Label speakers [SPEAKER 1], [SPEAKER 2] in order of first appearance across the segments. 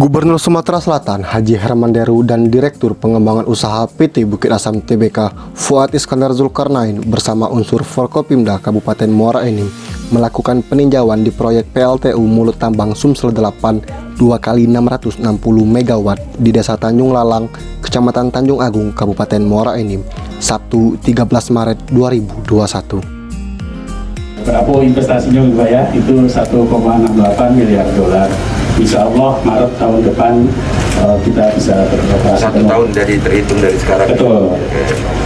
[SPEAKER 1] Gubernur Sumatera Selatan Haji Herman Deru dan Direktur Pengembangan Usaha PT Bukit Asam Tbk Fuad Iskandar Zulkarnain bersama unsur Forkopimda Kabupaten Muara Enim melakukan peninjauan di proyek PLTU Mulut Tambang Sumsel 8 2x 660 MW di Desa Tanjung Lalang, Kecamatan Tanjung Agung, Kabupaten Muara Enim, Sabtu 13 Maret 2021.
[SPEAKER 2] Berapa investasinya Pak ya? Itu 1,68 miliar dolar. Insya Allah Maret tahun depan kita bisa beroperasi.
[SPEAKER 3] 1 tahun dari terhitung dari sekarang.
[SPEAKER 2] Betul.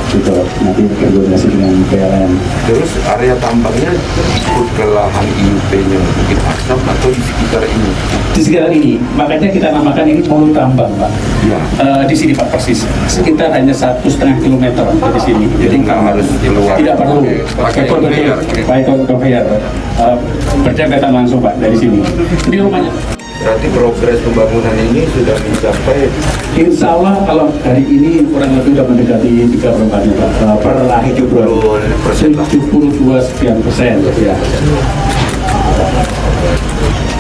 [SPEAKER 2] Betul. Nanti berkoordinasi dengan PLN.
[SPEAKER 3] Terus area tambangnya ikut ke lahan IUP-nya Bukit Asam atau di sekitar ini?
[SPEAKER 2] Di sekitar ini, makanya kita namakan ini mulut tambang, Pak.
[SPEAKER 3] Ya.
[SPEAKER 2] Di sini Pak persis. Sekitar hanya 1,5 kilometer di sini.
[SPEAKER 3] Jadi nggak harus di luar.
[SPEAKER 2] Tidak perlu.
[SPEAKER 3] Pakai conveyor.
[SPEAKER 2] Pakai conveyor. Berdempetan langsung Pak dari sini. Ini rumahnya.
[SPEAKER 3] Berarti progres pembangunan ini sudah mencapai.
[SPEAKER 2] Insya Allah kalau hari ini kurang lebih sudah mendekati 3/4 Pak. Per akhir Februari 72 sekian persen ya.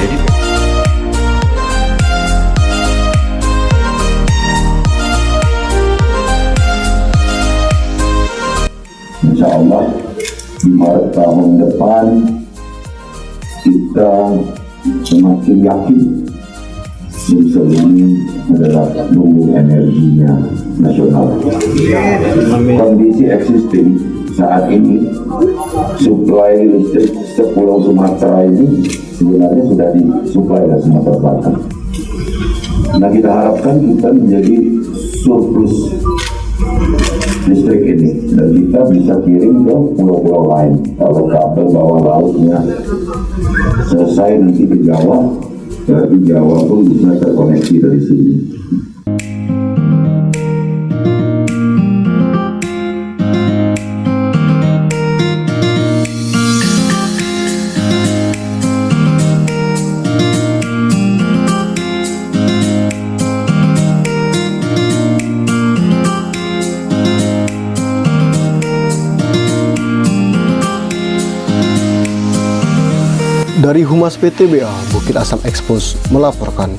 [SPEAKER 3] Jadi
[SPEAKER 4] Insya Allah di Maret tahun depan kita semakin yakin Sumsel ini adalah lumbung energinya nasional. Kondisi existing saat ini, suplai listrik sepulau Sumatera ini sebenarnya sudah disuplai oleh Sumatera Selatan. Nah, kita harapkan kita menjadi surplus listrik ini dan kita bisa kirim ke pulau-pulau lain. Kalau kabel bawah lautnya selesai nanti ke Jawa, berarti Jawa pun bisa terkoneksi dari sini.
[SPEAKER 1] Dari Humas PTBA Bukit Asam Expose melaporkan.